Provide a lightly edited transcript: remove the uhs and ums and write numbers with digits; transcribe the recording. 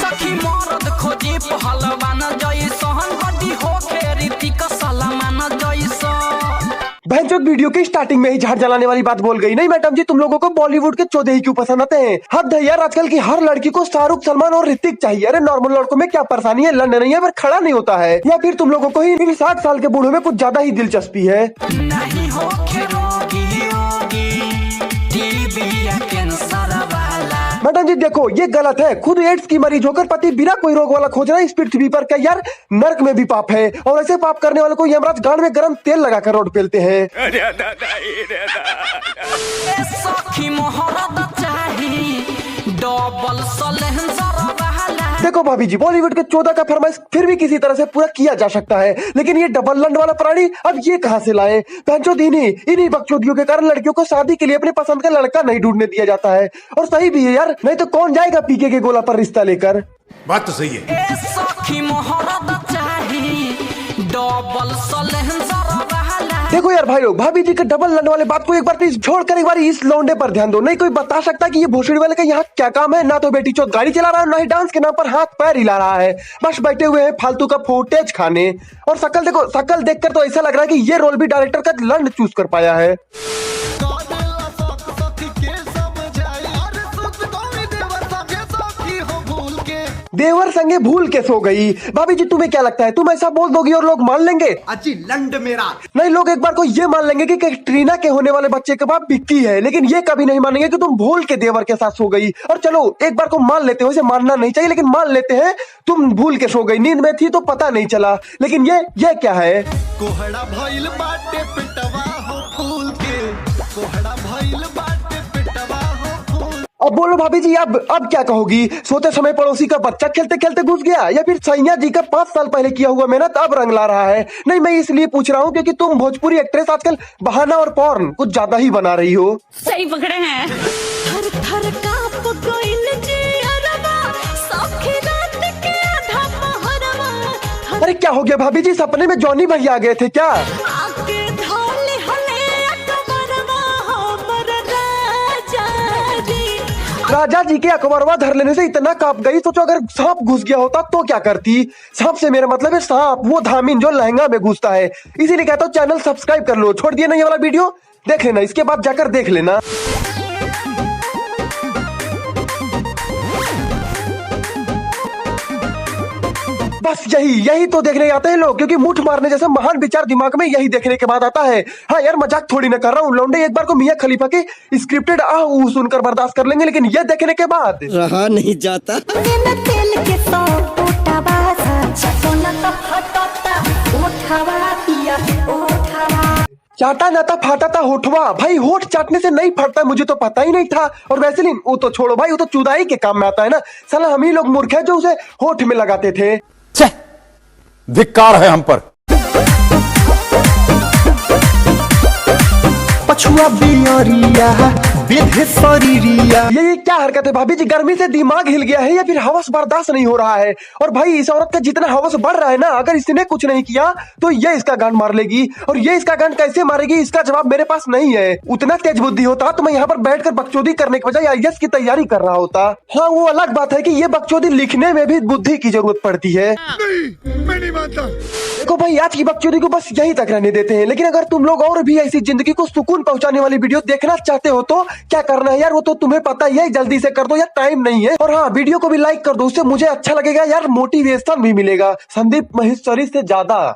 सखी मरद खोजी पहलवान जैसन बड़ी होके ऋतिक सलमान जैसन। भैंचोद वीडियो की स्टार्टिंग में ही झाड़ जलाने वाली बात बोल गई। नहीं मैडम जी, तुम लोगों को बॉलीवुड के चौधे ही क्यों पसंद आते हैं? हद है यार, आजकल की हर लड़की को शाहरुख, सलमान और ऋतिक चाहिए। अरे नॉर्मल लड़कों में क्या परेशानी है? लड़ने नहीं है पर खड़ा नहीं होता है, या फिर तुम लोगों को ही 60 साल के बूढ़ों में कुछ ज्यादा ही दिलचस्पी है? नहीं होके रोगी टीबी या कैंसर वाला। मैडम जी देखो, ये गलत है। खुद एड्स की मरीज होकर पति बिना कोई रोग वाला खोज रहा है इस पृथ्वी पर। क्या यार, नर्क में भी पाप है, और ऐसे पाप करने वाले को यमराज गांड में गर्म तेल लगाकर रोड पेलते हैं। सखी मोहरत चाही डबल सलेंसर वाला। देखो भाभी जी, बॉलीवुड के 14 का फरमाइश फिर भी किसी तरह से पूरा किया जा सकता है, लेकिन ये डबल लंड वाला प्राणी अब ये कहां से लाए? भैंचोद इन्हीं बकचोदियों के कारण लड़कियों को शादी के लिए अपने पसंद का लड़का नहीं ढूंढने दिया जाता है। और सही भी है यार, नहीं तो कौन जाएगा पीके के गोला पर रिश्ता लेकर? बात तो सही है। सखी मोहरत चाही डबल सलेंसर वाला। देखो यार भाई लोग, भाभी जी के डबल लंड वाले बात को एक बार प्लीज छोड़कर एक बार इस लौंडे पर ध्यान दो। नहीं कोई बता सकता कि ये भोसड़ी वाले का यहाँ क्या काम है? ना तो बेटी चौथ गाड़ी चला रहा है, ना ही डांस के नाम पर हाथ पैर हिला रहा है, बस बैठे हुए हैं फालतू का फुटेज खाने। और शकल देखो, शकल देखकर तो ऐसा लग रहा है कि ये रोल भी डायरेक्टर का लंड चूज कर पाया है। देवर संगे भूल के सो गई। भाभी जी तुम्हें क्या लगता है, तुम ऐसा बोल दोगी और लोग मान लेंगे? अजी लंड मेरा नहीं, लोग एक बार को ये मान लेंगे कि कैटरीना के होने वाले बच्चे के बाप विक्की है, लेकिन ये कभी नहीं मानेंगे कि तुम भूल के देवर के साथ सो गई। और चलो एक बार को मान लेते हो, इसे मानना नहीं चाहिए लेकिन मान लेते हैं, तुम भूल के सो गई, नींद में थी तो पता नहीं चला। लेकिन ये क्या है? कोहड़ा भइल बाटे पिटवा हो फूल के, कोहड़ा भइल बाटे पिटवा हो फूल। अब बोलो भाभी जी, अब क्या कहोगी? सोते समय पड़ोसी का बच्चा खेलते खेलते घुस गया, या फिर सैया जी का 5 साल पहले किया हुआ मेहनत अब रंग ला रहा है? नहीं, मैं इसलिए पूछ रहा हूँ क्योंकि तुम भोजपुरी एक्ट्रेस आजकल बहाना और पॉर्न कुछ ज्यादा ही बना रही हो। सही पकड़े हैं। थर थर कांप गइल जियरवा, सखी रात के आधा पहरवा। अरे क्या हो गया भाभी जी, सपने में जॉनी भैया आ गए थे क्या? आके धोले हले अकबरवा हमर राजा जी। राजा जी के अकबरवा धर लेने से इतना कांप गई, सोचो अगर सांप घुस गया होता तो क्या करती? सांप से मेरा मतलब है सांप, वो धामिन जो लहंगा में घुसता है। इसीलिए कहता हूँ चैनल सब्सक्राइब कर लो। छोड़ दिया ना ये वाला वीडियो, देख लेना, इसके बाद जाकर देख लेना। बस यही तो देखने आते हैं लोग, क्योंकि मुठ मारने जैसा महान विचार दिमाग में यही देखने के बाद आता है। हाँ यार, मजाक थोड़ी ना कर रहा हूँ। लौंडे एक बार को मियां खलीफा के स्क्रिप्टेड आहू सुनकर बर्दाश्त कर लेंगे, लेकिन ये देखने के बाद रहा नहीं जाता। तेल के तो उठावा चटोना तो फटोता उठावा पिया उठावा। चाटा नाता फाटा था होठवा। भाई होठ चाटने से नहीं फटता, मुझे तो पता ही नहीं था। और वैसलीन वो तो छोड़ो भाई, वो तो चुदाई के काम में आता है ना। साला हम ही लोग मूर्ख है जो उसे होठ में लगाते थे। धिक्कार है हम पर। पछुआ बियरिया बेधे शरीरिया। ये क्या हरकत है भाभी जी? गर्मी से दिमाग हिल गया है या फिर हवस बर्दाश्त नहीं हो रहा है? और भाई इस औरत का जितना हवस बढ़ रहा है ना, अगर इसने कुछ नहीं किया तो ये इसका गांड मार लेगी। और ये इसका गांड कैसे मारेगी इसका जवाब मेरे पास नहीं है। उतना तेज बुद्धि होता तो मैं यहाँ पर बैठकर बकचोदी करने के बजाय आईएएस की तैयारी कर रहा होता। हाँ वो अलग बात है कि ये बकचोदी लिखने में भी बुद्धि की जरूरत पड़ती है। मैं नहीं मानता। देखो भाई, आज की बकचोदी को बस यहीं तक रहने देते हैं, लेकिन अगर तुम लोग और भी ऐसी जिंदगी को सुकून पहुंचाने वाली वीडियो देखना चाहते हो तो क्या करना है यार, वो तो तुम्हें पता ही है। जल्दी से कर दो यार, टाइम नहीं है। और हाँ, वीडियो को भी लाइक कर दो, उससे मुझे अच्छा लगेगा यार, मोटिवेशन भी मिलेगा संदीप महेश्वरी से ज्यादा।